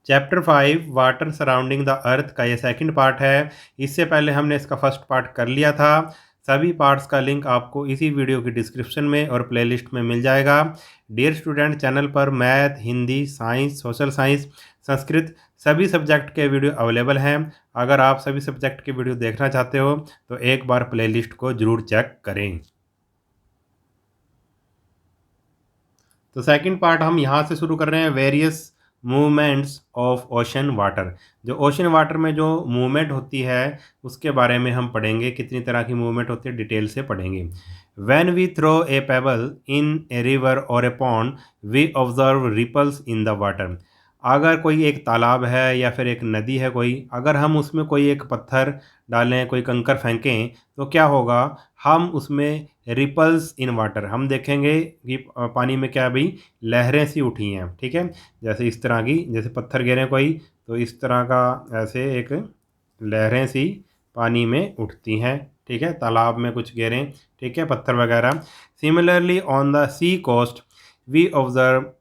Chapter 5 water surrounding the earth का ये second part है। इससे पहले हमने इसका फर्स्ट पार्ट कर लिया था। सभी पार्ट्स का लिंक आपको इसी वीडियो की डिस्क्रिप्शन में और प्लेलिस्ट में मिल जाएगा। डियर स्टूडेंट, चैनल पर math, Hindi, science, social science, Sanskrit सभी सब्जेक्ट के वीडियो अवेलेबल हैं। अगर आप सभी सब्जेक्ट के वीडियो देखना चाहते हो तो एक बार प्लेलिस्ट को ज़रूर चेक करें। तो सेकंड पार्ट हम यहाँ से शुरू कर रहे हैं, various movements of ocean water. जो ओशन वाटर में जो मूवमेंट होती है उसके बारे में हम पढ़ेंगे, कितनी तरह की मूवमेंट होती है डिटेल से पढ़ेंगे। When we throw a pebble in a river or a pond we observe ripples in the water. अगर कोई एक तालाब है या फिर एक नदी है कोई, अगर हम उसमें कोई एक पत्थर डालें, कोई कंकर फेंकें तो क्या होगा, हम उसमें रिपल्स इन वाटर हम देखेंगे कि पानी में क्या भाई लहरें सी उठी हैं। ठीक है, जैसे इस तरह की, जैसे पत्थर गिरे कोई तो इस तरह का ऐसे एक लहरें सी पानी में उठती हैं। ठीक है, तालाब में कुछ गिरें, ठीक है, पत्थर वगैरह। Similarly on the sea coast we observe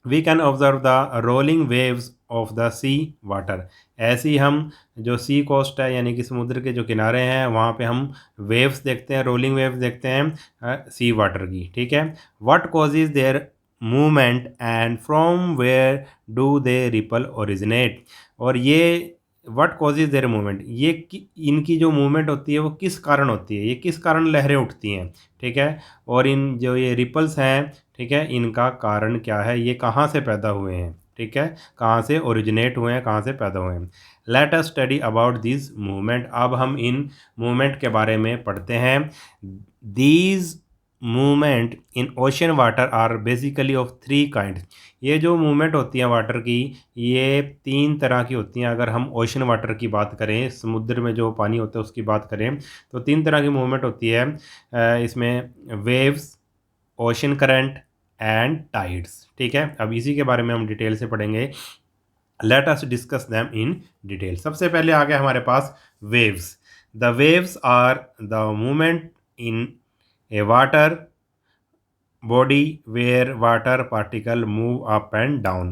we can observe the rolling waves of the sea water. ऐसे ही हम जो सी कोस्ट है यानी कि समुद्र के जो किनारे हैं वहाँ पे हम वेव्स देखते हैं, रोलिंग वेव्स देखते हैं सी वाटर की। ठीक है, what causes their movement and from where do they ripple originate. और ये व्हाट कॉजेज देयर मूवमेंट, ये इनकी जो मूवमेंट होती है वो किस कारण होती है, ये किस कारण लहरें उठती हैं। ठीक है, और इन जो ये रिपल्स हैं, ठीक है, इनका कारण क्या है, ये कहाँ से पैदा हुए हैं। ठीक है, कहाँ से ओरिजिनेट हुए हैं, कहाँ से पैदा हुए हैं। Let us study about this movement. अब हम इन मूवमेंट के बारे में पढ़ते हैं। These movement in ocean water are basically of three kind. ये जो मूवमेंट होती हैं वाटर की, ये तीन तरह की होती हैं। अगर हम ओशन वाटर की बात करें, समुद्र में जो पानी होता है उसकी बात करें, तो तीन तरह की मूवमेंट होती है इसमें, waves, ocean current and tides. ठीक है, अब इसी के बारे में हम डिटेल से पढ़ेंगे। Let us discuss them in detail. सबसे पहले आ गया हमारे पास waves. The waves are the movement in a water body where water particle move up and down.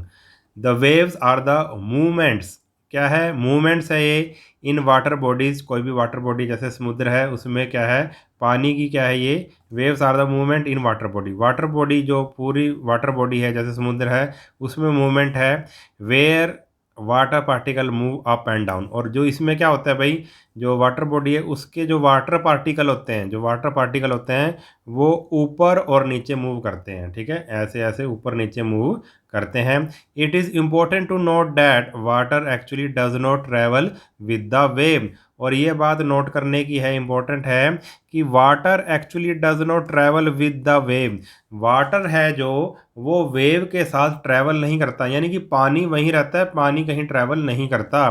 The waves are the movements। क्या है, मूवमेंट्स है ये इन वाटर बॉडीज। कोई भी वाटर बॉडी जैसे समुद्र है उसमें क्या है, पानी की क्या है ये waves are the movement in water body. Water body जो पूरी वाटर बॉडी है जैसे समुद्र है उसमें मूवमेंट है, where water particle move up and down. और जो इसमें क्या होता है भाई, जो वाटर बॉडी है उसके जो वाटर पार्टिकल होते हैं, जो वाटर पार्टिकल होते हैं वो ऊपर और नीचे मूव करते हैं। ठीक है, ऐसे ऐसे ऊपर नीचे मूव करते हैं। It is important to note that water actually does not travel with the wave. और ये बात नोट करने की है, इम्पोर्टेंट है कि water actually does not travel with the wave. Water है जो वो वेव के साथ ट्रैवल नहीं करता, यानी कि पानी वहीं रहता है, पानी कहीं ट्रैवल नहीं करता।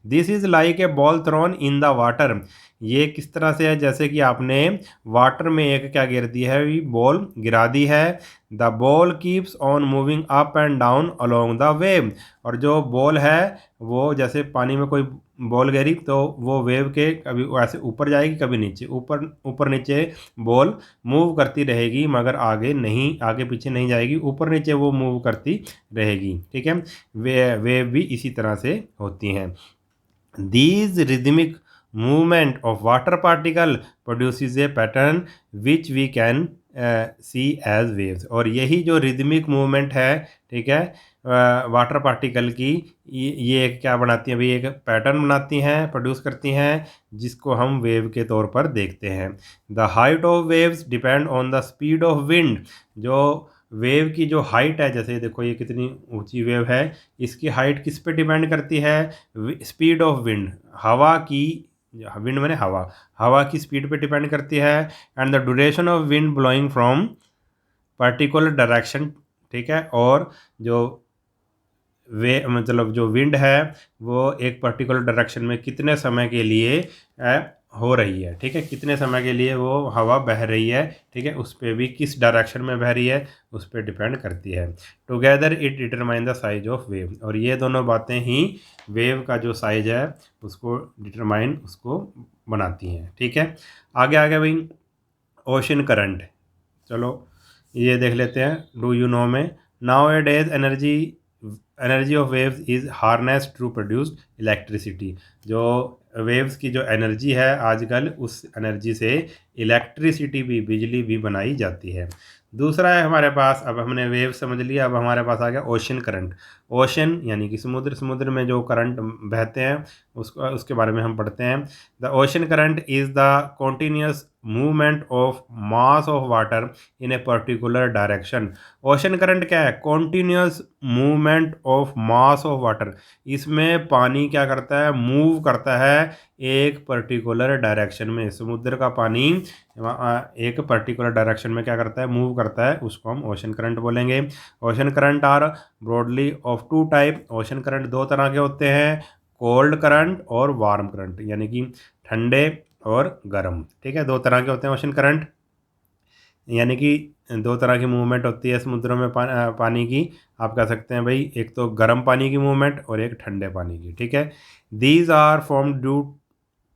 This is like a ball thrown in the water. ये किस तरह से है, जैसे कि आपने वाटर में एक क्या गिर दी है, बॉल गिरा दी है। The ball keeps on moving up and down along the wave. और जो बॉल है वो जैसे पानी में कोई बॉल गिरी तो वो वेव के कभी ऐसे ऊपर जाएगी कभी नीचे, ऊपर ऊपर नीचे बॉल मूव करती रहेगी, मगर आगे नहीं, आगे पीछे नहीं जाएगी, ऊपर नीचे वो मूव करती रहेगी। ठीक है, वेव भी इसी तरह से होती हैं। These rhythmic movement of water particle produces a pattern which we can see as waves। और यही जो रिदमिक मूवमेंट है, ठीक है, वाटर पार्टिकल की, ये क्या बनाती हैं भाई, एक पैटर्न बनाती हैं, प्रोड्यूस करती हैं, जिसको हम वेव के तौर पर देखते हैं। The height of waves depend on the speed of wind. जो वेव की जो हाइट है, जैसे देखो ये कितनी ऊंची वेव है, इसकी हाइट किस पे डिपेंड करती है, स्पीड ऑफ विंड, हवा की, विंड मैंने हवा, हवा की स्पीड पे डिपेंड करती है। And the duration of wind blowing from particular direction. ठीक है, और जो वे मतलब जो विंड है वो एक पर्टिकुलर डायरेक्शन में कितने समय के लिए हो रही है। ठीक है, कितने समय के लिए वो हवा बह रही है, ठीक है, उस पर भी किस डायरेक्शन में बह रही है उस पर डिपेंड करती है। Together it determine the size of wave. और ये दोनों बातें ही वेव का जो साइज है उसको डिटरमाइन, उसको बनाती हैं। ठीक है, आगे आगे भाई ओशन करंट। चलो ये देख लेते हैं, डू यू नो में। Nowadays energy energy of waves is harnessed to produce electricity. जो वेव्स की जो एनर्जी है आजकल, उस एनर्जी से इलेक्ट्रिसिटी भी, बिजली भी बनाई जाती है। दूसरा है हमारे पास, अब हमने वेव समझ लिया, अब हमारे पास आ गया ओशन करंट। ओशन यानी कि समुद्र, समुद्र में जो करंट बहते हैं उसको, उसके बारे में हम पढ़ते हैं। The ocean current is the continuous movement of mass of water in a particular direction. Ocean current क्या है? Continuous movement of mass of water. इसमें पानी क्या करता है? मूव करता है एक पर्टिकुलर डायरेक्शन में। समुद्र का पानी एक पर्टिकुलर डायरेक्शन में क्या करता है? मूव करता है, उसको हम ओशन करंट बोलेंगे। Ocean current are broadly of two type. Ocean current दो तरह के होते हैं, कोल्ड करंट और वार्म करंट, यानी कि ठंडे और गर्म। ठीक है, दो तरह के होते हैं ओशन करंट, यानी कि दो तरह की मूवमेंट होती है समुद्रों में पानी की। आप कह सकते हैं भाई, एक तो गर्म पानी की मूवमेंट और एक ठंडे पानी की। ठीक है, these are form due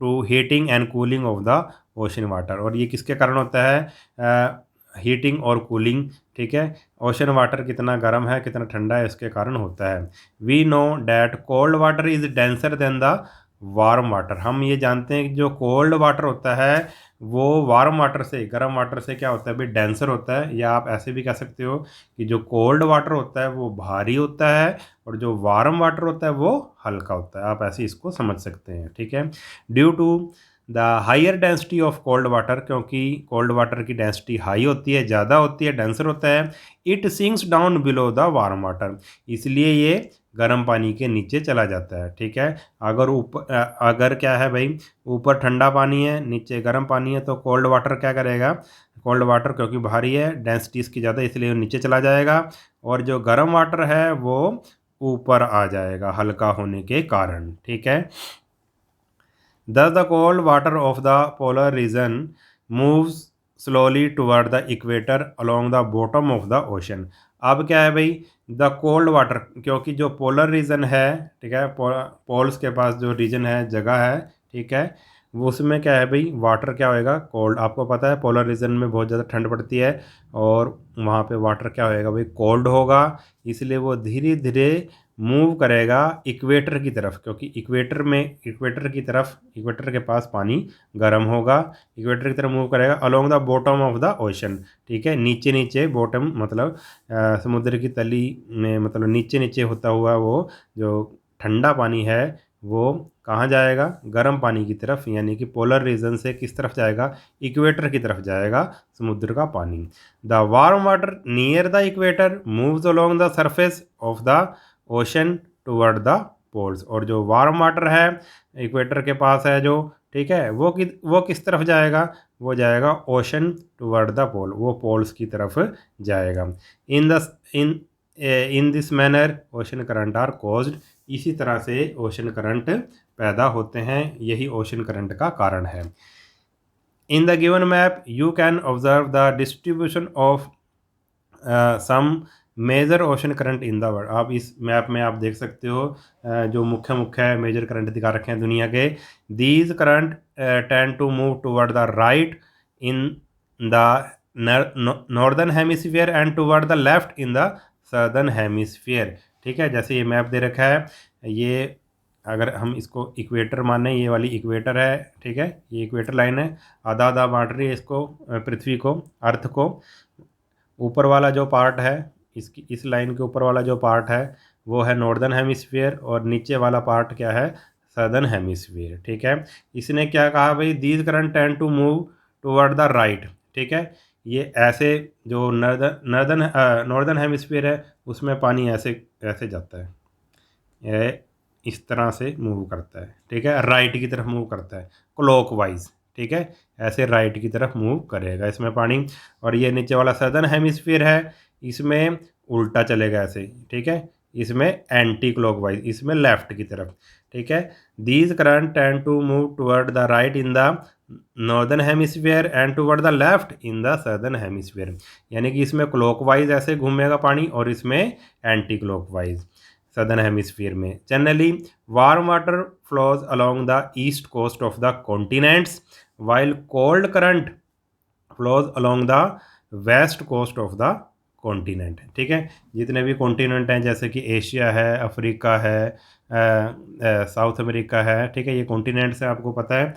to heating and cooling of the ocean water. और ये किसके कारण होता है? हीटिंग और कूलिंग। ठीक है, ओशन वाटर कितना गर्म है कितना ठंडा है, इसके कारण होता है। We know that cold water is denser than the warm water. हम ये जानते हैं कि जो कोल्ड वाटर होता है वो वार्म वाटर से, गर्म वाटर से क्या होता है भाई? डेंसर होता है। या आप ऐसे भी कह सकते हो कि जो कोल्ड वाटर होता है वो भारी होता है और जो वार्म वाटर होता है वो हल्का होता है। आप ऐसे इसको समझ सकते हैं। ठीक है, due to the higher density of cold water, क्योंकि कोल्ड वाटर की डेंसिटी हाई होती है, ज़्यादा होती है, डेंसर होता है। It sinks down below the warm water, इसलिए ये गर्म पानी के नीचे चला जाता है। ठीक है, अगर ऊपर अगर क्या है भाई, ऊपर ठंडा पानी है नीचे गर्म पानी है, तो कोल्ड वाटर क्या करेगा? कोल्ड वाटर क्योंकि भारी है, डेंसिटी इसकी ज़्यादा, इसलिए वो नीचे चला जाएगा। और जो गर्म वाटर है वो ऊपर आ जाएगा हल्का होने के कारण। ठीक है, Thus, the cold water of the polar region moves slowly toward the equator along the bottom of the ocean. अब क्या है भाई? द कोल्ड वाटर, क्योंकि जो पोलर रीजन है, ठीक है, पोल्स के पास जो रीजन है, जगह है, ठीक है, वो उसमें क्या है भाई? वाटर क्या होएगा? कोल्ड। आपको पता है पोलर रीजन में बहुत ज़्यादा ठंड पड़ती है और वहाँ पे वाटर क्या होएगा भाई? कोल्ड होगा। इसलिए वो धीरे धीरे मूव करेगा इक्वेटर की तरफ, क्योंकि इक्वेटर के पास पानी गर्म होगा। इक्वेटर की तरफ मूव करेगा along the bottom of the ocean. ठीक है, नीचे नीचे, बॉटम मतलब समुद्र की तली में, मतलब नीचे नीचे होता हुआ वो जो ठंडा पानी है वो कहाँ जाएगा? गर्म पानी की तरफ, यानी कि पोलर रीजन से किस तरफ जाएगा? इक्वेटर की तरफ जाएगा समुद्र का पानी। The warm water near the equator moves along the surface of the ocean toward the poles. और जो वार्म वाटर है इक्वेटर के पास है जो, ठीक है, वो किस तरफ जाएगा? वो जाएगा ओशन टुवर्ड द पोल, वो पोल्स की तरफ जाएगा। In this manner ocean current are caused, इसी तरह से ओशन करंट पैदा होते हैं, यही ओशन करंट का कारण है। In the given map you can observe the distribution of some major ocean current in the world. आप इस मैप में आप देख सकते हो जो मुख्य मुख्य मेजर करंट दिखा रखे हैं दुनिया के। These current tend to move toward the right in the northern hemisphere and toward the left in the southern hemisphere. ठीक है, जैसे ये मैप दे रखा है, ये अगर हम इसको इक्वेटर माने, ये वाली इक्वेटर है, ठीक है, ये इक्वेटर लाइन है, आधा आधा बांट रही है इसको, पृथ्वी को, अर्थ को। ऊपर वाला जो पार्ट है, इस लाइन के ऊपर वाला जो पार्ट है वो है नॉर्दर्न हेमिस्फीयर, और नीचे वाला पार्ट क्या है? Southern hemisphere. ठीक है, इसने क्या कहा भाई? These current tend to move toward the right. ठीक है, ये ऐसे जो नॉर्दर्न हेमिस्फीयर है उसमें पानी ऐसे ऐसे जाता है, ये इस तरह से मूव करता है। ठीक है, राइट की तरफ मूव करता है, क्लॉकवाइज। ठीक है, ऐसे राइट की तरफ मूव करेगा इसमें पानी। और ये नीचे वाला सदर्न हेमिस्फीयर है, इसमें उल्टा चलेगा ऐसे। ठीक है, इसमें एंटी क्लॉकवाइज, इसमें लेफ्ट की तरफ। ठीक है, these current tend to move toward the right in the northern hemisphere and toward the left in the southern hemisphere, यानी कि इसमें क्लॉकवाइज ऐसे घूमेगा पानी और इसमें एंटी क्लॉकवाइज सदर्न हेमिस्फीयर में। Generally warm water flows along the east coast of the continents while cold current flows along the west coast of the continent है। ठीक है, जितने भी कॉन्टिनेंट हैं जैसे कि एशिया है, अफ्रीका है, साउथ अमेरिका है, ठीक है, ये कॉन्टिनेंट्स है, आपको पता है।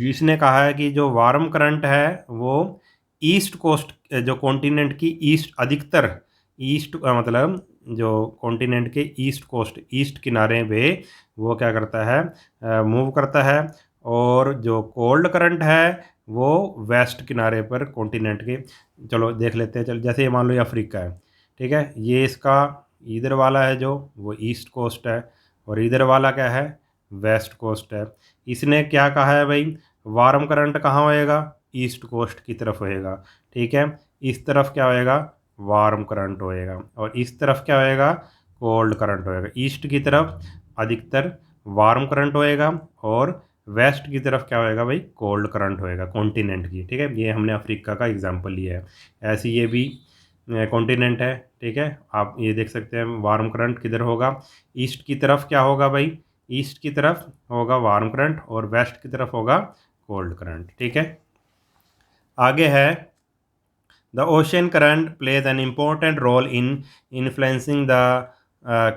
इसने कहा है कि जो वार्म करंट है वो ईस्ट कोस्ट, जो कॉन्टिनेंट की ईस्ट अधिकतर ईस्ट मतलब जो कॉन्टिनेंट के ईस्ट कोस्ट, ईस्ट किनारे पे वो क्या करता है, मूव करता है। और जो कोल्ड करंट है वो वेस्ट किनारे पर कॉन्टिनेंट के, चलो देख लेते हैं। चल जैसे ये मान लो ये अफ्रीका है, ठीक है, ये इसका इधर वाला है जो वो ईस्ट कोस्ट है, और इधर वाला क्या है, वेस्ट कोस्ट है। इसने क्या कहा है भाई, वार्म करंट कहाँ होएगा, ईस्ट कोस्ट की तरफ होएगा। ठीक है, इस तरफ क्या होएगा, वार्म करंट होएगा, और इस तरफ क्या होएगा, कोल्ड करंट होएगा। ईस्ट की तरफ अधिकतर वार्म करंट होएगा, और वेस्ट की तरफ क्या होएगा भाई, कोल्ड करंट होएगा कॉन्टिनेंट की। ठीक है, ये हमने अफ्रीका का एग्जांपल लिया है। ऐसे ये भी कॉन्टिनेंट है। ठीक है, आप ये देख सकते हैं वार्म करंट किधर होगा, ईस्ट की तरफ क्या होगा भाई, ईस्ट की तरफ होगा वार्म करंट, और वेस्ट की तरफ होगा कोल्ड करंट। ठीक है, आगे है the ocean current plays an important role in influencing the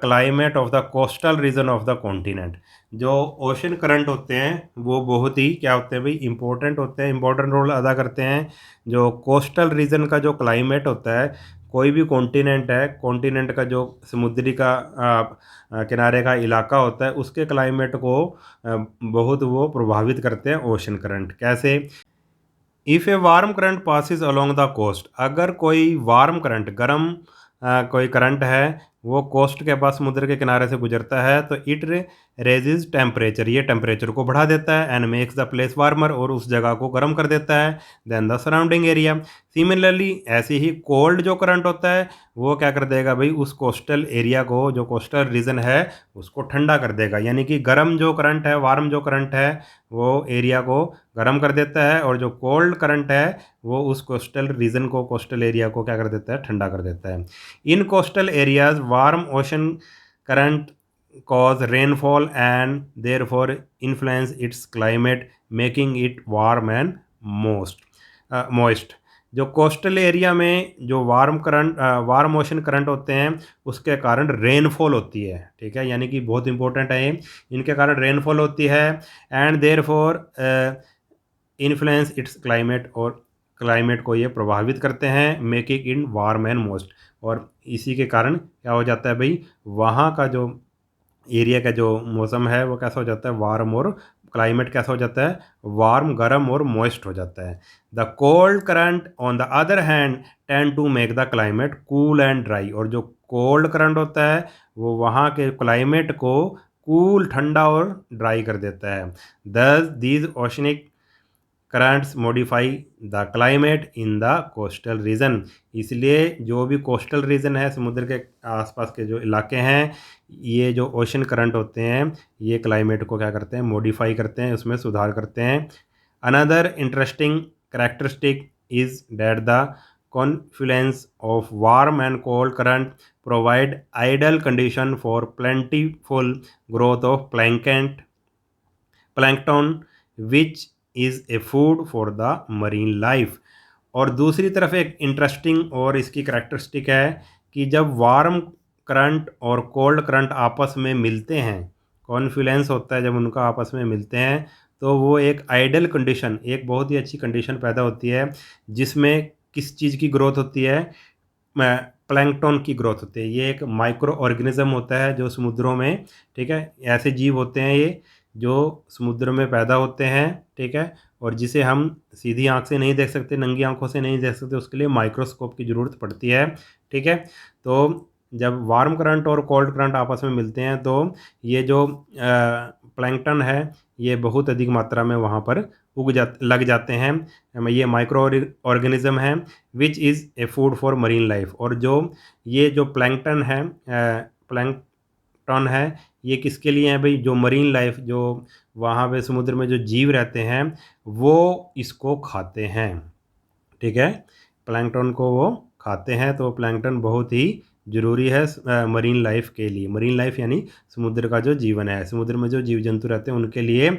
climate of the coastal region of the continent. जो ओशन करंट होते हैं वो बहुत ही क्या होते हैं भाई, इंपॉर्टेंट होते हैं, इंपॉर्टेंट रोल अदा करते हैं। जो कोस्टल रीजन का जो क्लाइमेट होता है, कोई भी कॉन्टिनेंट है, कॉन्टिनेंट का जो समुद्री का किनारे का इलाका होता है, उसके क्लाइमेट को बहुत वो प्रभावित करते हैं ओशन करंट। कैसे, if a warm current passes along the coast, अगर कोई वार्म करंट गर्म कोई करंट है वो कोस्ट के पास समुद्र के किनारे से गुजरता है, तो इट रेजिज टेम्परेचर, ये टेम्परेचर को बढ़ा देता है, and makes the place warmer, और उस जगह को गर्म कर देता है, than the surrounding area. Similarly ऐसे ही कोल्ड जो करंट होता है वो क्या कर देगा भाई, उस कोस्टल एरिया को, जो कोस्टल रीजन है उसको ठंडा कर देगा। यानी कि गर्म जो करंट है, वार्म जो करंट है वो एरिया को गर्म कर देता है, और जो कोल्ड करंट है वो उस कोस्टल रीजन को, कोस्टल एरिया को क्या कर देता है, ठंडा कर देता है। इन coastal areas warm ocean current cause rainfall and therefore influence its climate, making it warm and moist। जो कोस्टल एरिया में जो वार्म ओशन करंट होते हैं उसके कारण रेनफॉल होती है। ठीक है, यानी कि बहुत इंपॉर्टेंट है ये, इनके कारण रेनफॉल होती है, and therefore influence it's climate, और क्लाइमेट को ये प्रभावित करते हैं, making in warm and most. और इसी के कारण क्या हो जाता है भाई, वहाँ का जो एरिया का जो मौसम है वो कैसा हो जाता है, वार्म, और क्लाइमेट कैसा हो जाता है, वार्म, गर्म और मॉइस्ट हो जाता है। The cold current on the other hand tend to make the climate cool and dry, और जो कोल्ड करंट होता है वो वहाँ के क्लाइमेट को कूल, ठंडा और ड्राई कर देता है। दस these oceanic currents modify the climate in the coastal reason, इसलिए जो भी कोस्टल रीजन है, समुद्र के आसपास के जो इलाके हैं, ये जो ओशन करंट होते हैं ये क्लाइमेट को क्या करते हैं, मॉडिफाई करते हैं, उसमें सुधार करते हैं। Another interesting characteristic is that the Confluence of warm and cold current provide ideal condition for plentiful growth of plankton which is A food for the marine life. और दूसरी तरफ एक इंटरेस्टिंग और इसकी करैक्टरिस्टिक है कि जब वार्म करंट और कोल्ड करंट आपस में मिलते हैं, कॉन्फ्लुएंस होता है जब उनका आपस में मिलते हैं, तो वो एक आइडियल कंडीशन, एक बहुत ही अच्छी कंडीशन पैदा होती है, जिसमें किस चीज़ की ग्रोथ होती है, प्लैंकटन की ग्रोथ होती है। ये एक माइक्रो ऑर्गेनिज्म होता है जो समुद्रों में, ठीक है, ऐसे जीव होते हैं ये जो समुद्र में पैदा होते हैं। ठीक है, और जिसे हम सीधी आंख से नहीं देख सकते, नंगी आंखों से नहीं देख सकते, उसके लिए माइक्रोस्कोप की ज़रूरत पड़ती है। ठीक है, तो जब वार्म करंट और कोल्ड करंट आपस में मिलते हैं तो ये जो प्लैंकटन है ये बहुत अधिक मात्रा में वहाँ पर लग जाते हैं। ये माइक्रो ऑर्गेनिज्म है विच is A food for marine life. और जो ये जो प्लैंकटन है, प्लैंकटन है, ये किसके लिए है भाई, जो मरीन लाइफ, जो वहाँ पे समुद्र में जो जीव रहते हैं वो इसको खाते हैं। ठीक है, प्लैंकटन को वो खाते हैं, तो प्लैंकटन बहुत ही ज़रूरी है मरीन लाइफ के लिए। मरीन लाइफ यानी समुद्र का जो जीवन है, समुद्र में जो जीव जंतु रहते हैं उनके लिए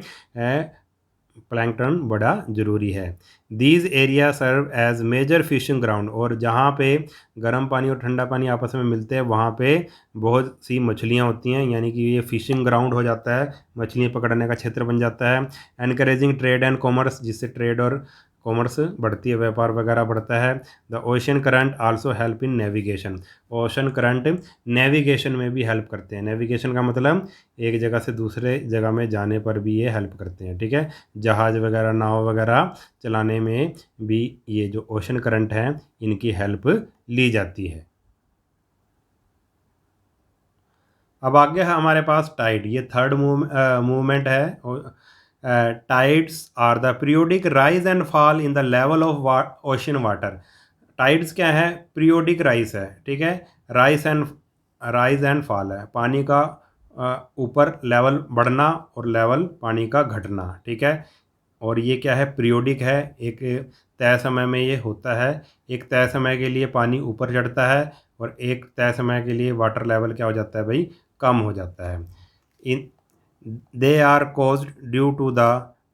प्लैंकटन बड़ा ज़रूरी है। These area serve as major fishing ground, और जहाँ पे गर्म पानी और ठंडा पानी आपस में मिलते हैं वहाँ पे बहुत सी मछलियाँ होती हैं, यानी कि ये फिशिंग ग्राउंड हो जाता है, मछलियाँ पकड़ने का क्षेत्र बन जाता है। एनकरेजिंग ट्रेड एंड कॉमर्स, जिससे ट्रेड और कॉमर्स बढ़ती है, व्यापार वगैरह बढ़ता है। The ocean current also help in navigation, ocean current navigation में भी हेल्प करते हैं। नेविगेशन का मतलब एक जगह से दूसरे जगह में जाने पर भी ये हेल्प करते हैं, ठीक है। जहाज़ वगैरह, नाव वगैरह चलाने में भी ये जो ओशन करंट है इनकी हेल्प ली जाती है। अब आगे है हमारे पास टाइड, ये थर्ड मूवमेंट है। Tides are the periodic rise and fall in the level of ocean water. Tides क्या है? पीरियोडिक राइज है, ठीक है। राइज एंड फॉल है, पानी का ऊपर लेवल बढ़ना और लेवल पानी का घटना, ठीक है। और ये क्या है? पीरियोडिक है, एक तय समय में ये होता है। एक तय समय के लिए पानी ऊपर चढ़ता है और एक तय समय के लिए वाटर लेवल क्या हो जाता है भाई? कम हो जाता है। In they are caused due to the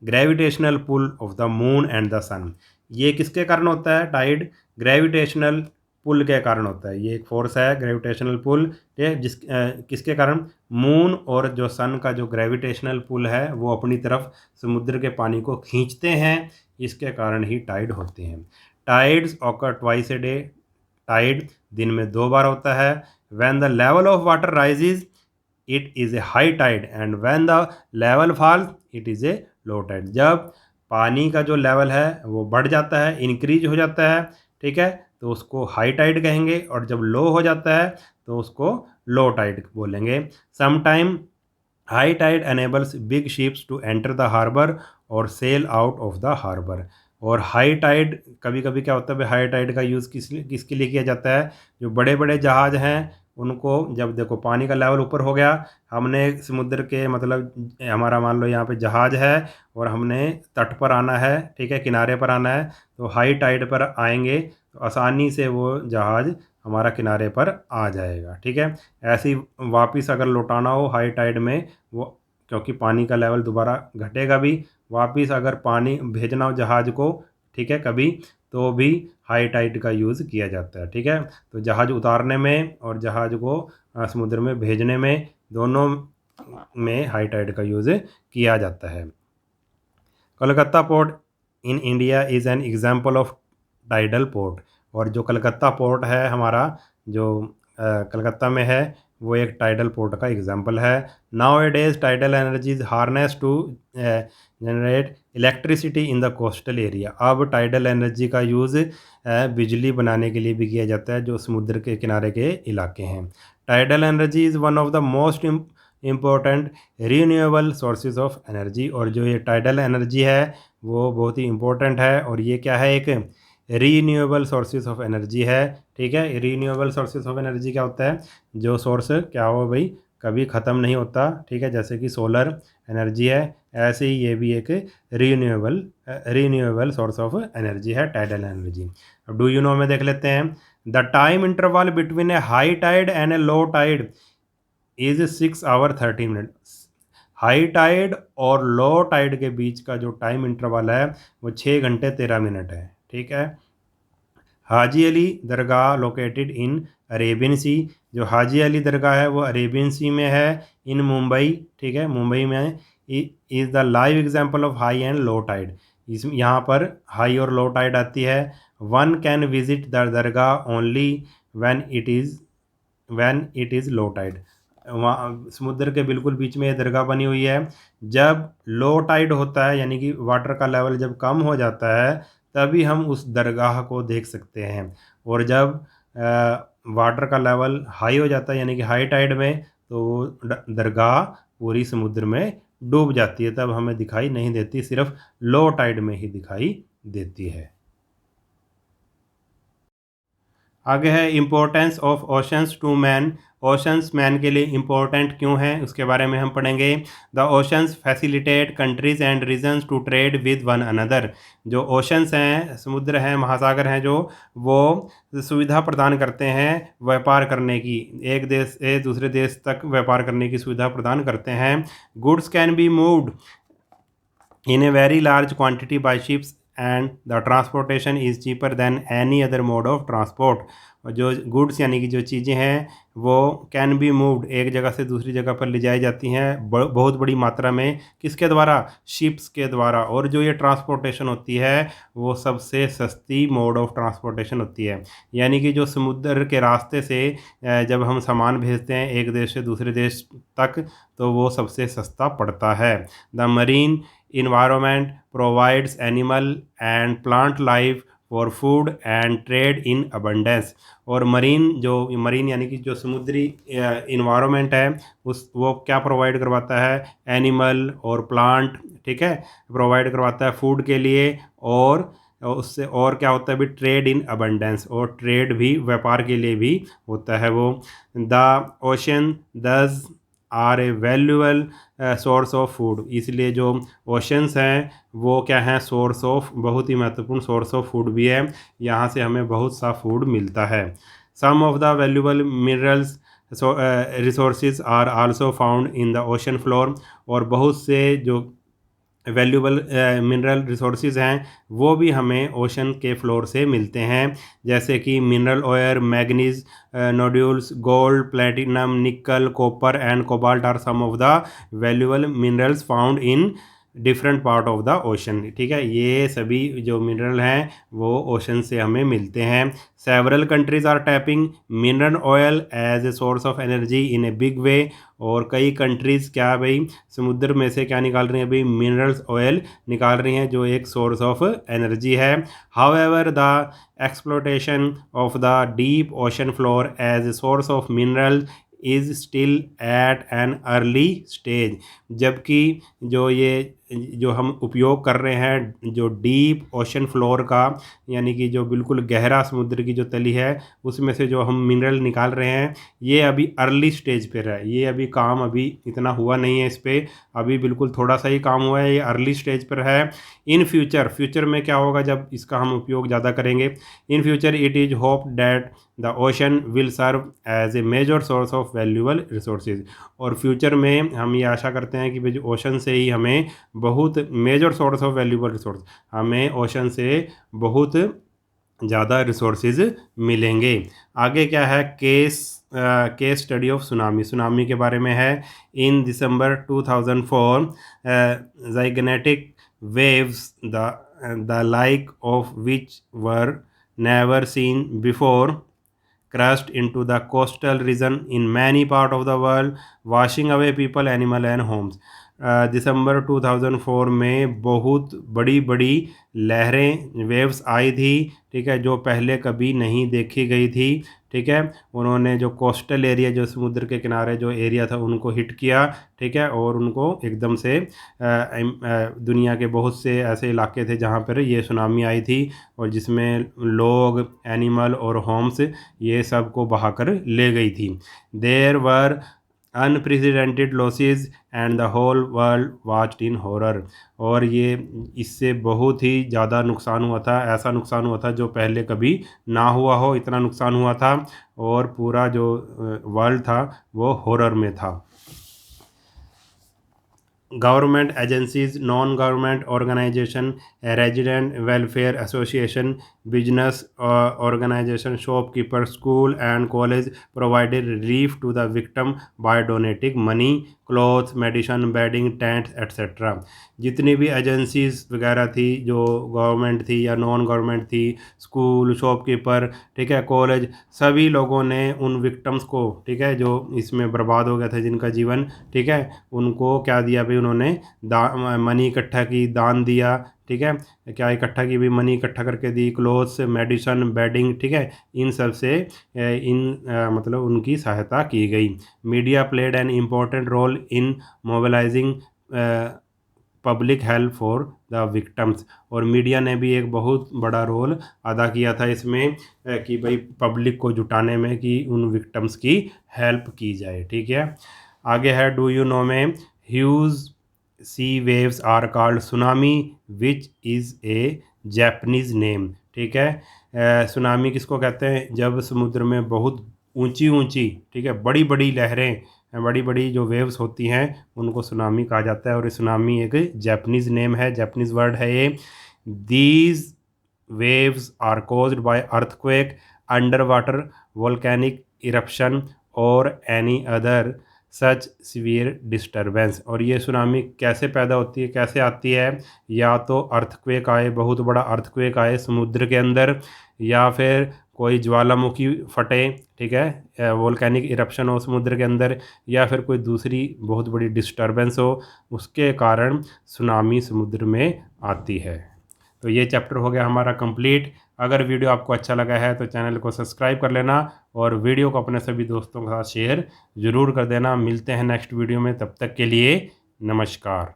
gravitational pull of the moon and the sun. ये किसके कारण होता है? टाइड ग्रेविटेशनल पुल के कारण होता है। ये एक फोर्स है, ग्रेविटेशनल पुल, किसके कारण? मून और जो सन का जो ग्रेविटेशनल पुल है वो अपनी तरफ समुद्र के पानी को खींचते हैं, इसके कारण ही टाइड होते हैं। Tides occur twice a day, tide दिन में 2 बार होता है। When the level of water rises it is a high tide and when the level falls it is a low tide. जब पानी का जो लेवल है वो बढ़ जाता है, इंक्रीज हो जाता है, ठीक है, तो उसको हाई टाइड कहेंगे, और जब लो हो जाता है तो उसको लो टाइड बोलेंगे। Sometime high tide enables big ships to enter the harbour और sail out of the harbour. और हाई टाइड कभी कभी क्या होता है भाई? हाई टाइड का यूज़ किसके लिए किया जाता है? जो बड़े बड़े जहाज़ हैं उनको, जब देखो पानी का लेवल ऊपर हो गया, हमने समुद्र के मतलब हमारा मान लो यहाँ पे जहाज़ है और हमने तट पर आना है, ठीक है, किनारे पर आना है, तो हाई टाइड पर आएंगे तो आसानी से वो जहाज़ हमारा किनारे पर आ जाएगा, ठीक है। ऐसे ही वापस अगर लौटाना हो हाई टाइड में, वो क्योंकि पानी का लेवल दोबारा घटेगा भी, वापस अगर पानी भेजना हो जहाज़ को, ठीक है, कभी, तो भी हाई टाइड का यूज़ किया जाता है, ठीक है। तो जहाज़ उतारने में और जहाज़ को समुद्र में भेजने में, दोनों में हाई टाइड का यूज़ किया जाता है। Calcutta port in India is an example of tidal port. और जो कलकत्ता पोर्ट है हमारा, जो कलकत्ता में है, वो एक टाइडल पोर्ट का एग्जाम्पल है। Nowadays tidal energy is harness to generate electricity in the coastal area. अब टाइडल एनर्जी का यूज़ बिजली बनाने के लिए भी किया जाता है जो समुद्र के किनारे के इलाके हैं। Tidal energy is one of the most important renewable sources of energy. और जो ये टाइडल एनर्जी है वो बहुत ही इम्पोर्टेंट है, और ये क्या है? एक रीन्यूएबल सोर्सेज ऑफ एनर्जी है, ठीक है। रीन्यूएबल सोर्सेज ऑफ एनर्जी क्या होता है? जो सोर्स क्या हो भाई, कभी ख़त्म नहीं होता, ठीक है, जैसे कि सोलर एनर्जी है, ऐसे ही ये भी एक रीन्यूएबल सोर्स ऑफ एनर्जी है, टाइडल एनर्जी। अब डू यू नो में देख लेते हैं। The time interval between a high tide and a low tide is 6 hour 30 minute. High tide और लो टाइड के बीच का जो टाइम इंटरवल है वो 6 घंटे 13 मिनट है, ठीक है। हाजी अली दरगाह लोकेटेड इन अरेबियन सी। जो हाजी अली दरगाह है वो अरेबियन सी में है, इन मुंबई, ठीक है, मुंबई में। Is the live example of high and low tide. इस यहाँ पर हाई और लो टाइड आती है। One can visit the dargah only when it is low tide. वहाँ समुद्र के बिल्कुल बीच में ये दरगाह बनी हुई है। जब लो टाइड होता है, यानी कि वाटर का लेवल जब कम हो जाता है, तभी हम उस दरगाह को देख सकते हैं। और जब वाटर का लेवल हाई हो जाता है, यानी कि हाई टाइड में, तो वो दरगाह पूरी समुद्र में डूब जाती है, तब हमें दिखाई नहीं देती, सिर्फ लो टाइड में ही दिखाई देती है। आगे है importance of oceans to man. Oceans man के लिए इम्पोर्टेंट क्यों हैं उसके बारे में हम पढ़ेंगे। The oceans facilitate countries and regions to trade with one another. जो ओशंस हैं, समुद्र हैं, महासागर हैं, जो वो सुविधा प्रदान करते हैं व्यापार करने की, एक देश से दूसरे देश तक व्यापार करने की सुविधा प्रदान करते हैं। Goods can be moved in a very large quantity by ships and the transportation is cheaper than any other mode of transport। और जो गुड्स यानी कि जो चीज़ें हैं वो कैन बी मूव्ड, एक जगह से दूसरी जगह पर ले जाई जाती हैं बहुत बड़ी मात्रा में, किसके द्वारा? शिप्स के द्वारा। और जो ये ट्रांसपोर्टेशन होती है वो सबसे सस्ती मोड ऑफ ट्रांसपोर्टेशन होती है। यानी कि जो समुद्र के रास्ते से जब हम सामान भेजते हैं एक देश से दूसरे देश तक, तो वो सबसे सस्ता पड़ता है। The marine environment provides animal and plant life for food and trade in abundance। और मरीन यानी कि जो समुद्री इन्वायरमेंट है वो क्या प्रोवाइड करवाता है? एनिमल और प्लांट, ठीक है, प्रोवाइड करवाता है फूड के लिए। और उससे और क्या होता है भी? ट्रेड इन अबंडेंस, और ट्रेड भी, व्यापार के लिए भी होता है वो। The ocean thus are a valuable source of food, इसलिए जो ओशंस हैं वो क्या हैं? सोर्स ऑफ, बहुत ही महत्वपूर्ण सोर्स ऑफ फूड भी है। यहाँ से हमें बहुत सा फूड मिलता है। Some of the valuable minerals resources are also found in the ocean floor, और बहुत से जो वैल्यूबल मिनरल रिसोर्सेज हैं वो भी हमें ओशन के फ्लोर से मिलते हैं, जैसे कि mineral oil, manganese nodules, gold, platinum, nickel, copper and cobalt are some of the valuable minerals found in different part of the ocean. ठीक है, ये सभी जो मिनरल हैं वो ओशन से हमें मिलते हैं। Several countries are tapping mineral oil as a source of energy in a big way, और कई कंट्रीज़ क्या भाई समुद्र में से क्या निकाल रही हैं भाई? मिनरल्स ऑयल निकाल रही हैं, जो एक सोर्स ऑफ एनर्जी है। However the exploitation of the deep ocean floor as a source of mineral is still at an early stage, जबकि जो हम उपयोग कर रहे हैं जो डीप ओशन फ्लोर का, यानी कि जो बिल्कुल गहरा समुद्र की जो तली है उसमें से जो हम मिनरल निकाल रहे हैं, ये अभी अर्ली स्टेज पर है। ये अभी काम अभी इतना हुआ नहीं है इस पर, अभी बिल्कुल थोड़ा सा ही काम हुआ है, ये अर्ली स्टेज पर है। इन फ्यूचर में क्या होगा जब इसका हम उपयोग ज़्यादा करेंगे? In future it is hope that the ocean will serve as a major source of valuable resources, और फ्यूचर में हम ये आशा करते हैं कि भाई ओशन से ही हमें बहुत major source of valuable resource, हमें ओशन से बहुत ज़्यादा रिसोर्सेज मिलेंगे। आगे क्या है? केस स्टडी ऑफ सुनामी के बारे में है। In December 2004 gigantic waves the like of which were never seen before crashed into the coastal region in many parts of the world, washing away people, animal and homes। दिसंबर 2004 में बहुत बड़ी बड़ी लहरें, waves आई थी, ठीक है, जो पहले कभी नहीं देखी गई थी। ठीक है, उन्होंने जो कोस्टल एरिया, जो समुद्र के किनारे जो एरिया था उनको हिट किया, ठीक है, और उनको एकदम से दुनिया के बहुत से ऐसे इलाके थे जहाँ पर ये सुनामी आई थी, और जिसमें लोग, एनिमल और होम्स ये सब को बहाकर ले गई थी। There were unprecedented losses and the whole world watched in horror, और ये इससे बहुत ही ज़्यादा नुकसान हुआ था, ऐसा नुकसान हुआ था जो पहले कभी ना हुआ हो, इतना नुकसान हुआ था, और पूरा जो वर्ल्ड था वो हॉरर में था। Government agencies, non government organisation, resident welfare association, business organisation, shopkeeper, school and college provided relief to the victim by donating money, clothes, medicine, bedding, tents etcetera. जितनी भी एजेंसीज वगैरह थी, जो गवर्नमेंट थी या नॉन गवर्नमेंट थी, school, shopkeeper, ठीक है, कॉलेज, सभी लोगों ने उन विक्टिम्स को, ठीक है, जो इसमें बर्बाद हो गया था जिनका जीवन, ठीक है, उनको क्या दिया भाई? उन्होंने मनी इकट्ठा की, दान दिया, ठीक है, क्या इकट्ठा की भी? मनी इकट्ठा करके दी, क्लोथ्स, मेडिसिन, बेडिंग, ठीक है, इन सब से मतलब उनकी सहायता की गई। Media played an important role in mobilising public help for the victims, और मीडिया ने भी एक बहुत बड़ा रोल अदा किया था इसमें कि भाई पब्लिक को जुटाने में कि उन विक्टिम्स की हेल्प की जाए। ठीक है, आगे है डू यू नो में huge sea waves are called tsunami which is a Japanese name. ठीक है, सुनामी किसको कहते हैं? जब समुद्र में बहुत ऊंची ऊंची, ठीक है, बड़ी बड़ी लहरें बड़ी बड़ी जो वेव्स होती हैं उनको सुनामी कहा जाता है, और ये सुनामी एक जापानीज़ नेम है, जापानीज़ वर्ड है ये। These waves are caused by earthquake, underwater volcanic eruption or any other such severe disturbance। और ये सुनामी कैसे पैदा होती है, कैसे आती है? या तो अर्थक्वेक आए, बहुत बड़ा अर्थक्वेक आए समुद्र के अंदर, या फिर कोई ज्वालामुखी फटे, ठीक है, वोल्केनिक इरप्शन हो समुद्र के अंदर, या फिर कोई दूसरी बहुत बड़ी डिस्टर्बेंस हो, उसके कारण सुनामी समुद्र में आती है। तो ये चैप्टर हो गया हमारा कंप्लीट। अगर वीडियो आपको अच्छा लगा है तो चैनल को सब्सक्राइब कर लेना, और वीडियो को अपने सभी दोस्तों के साथ शेयर ज़रूर कर देना। मिलते हैं नेक्स्ट वीडियो में, तब तक के लिए नमस्कार।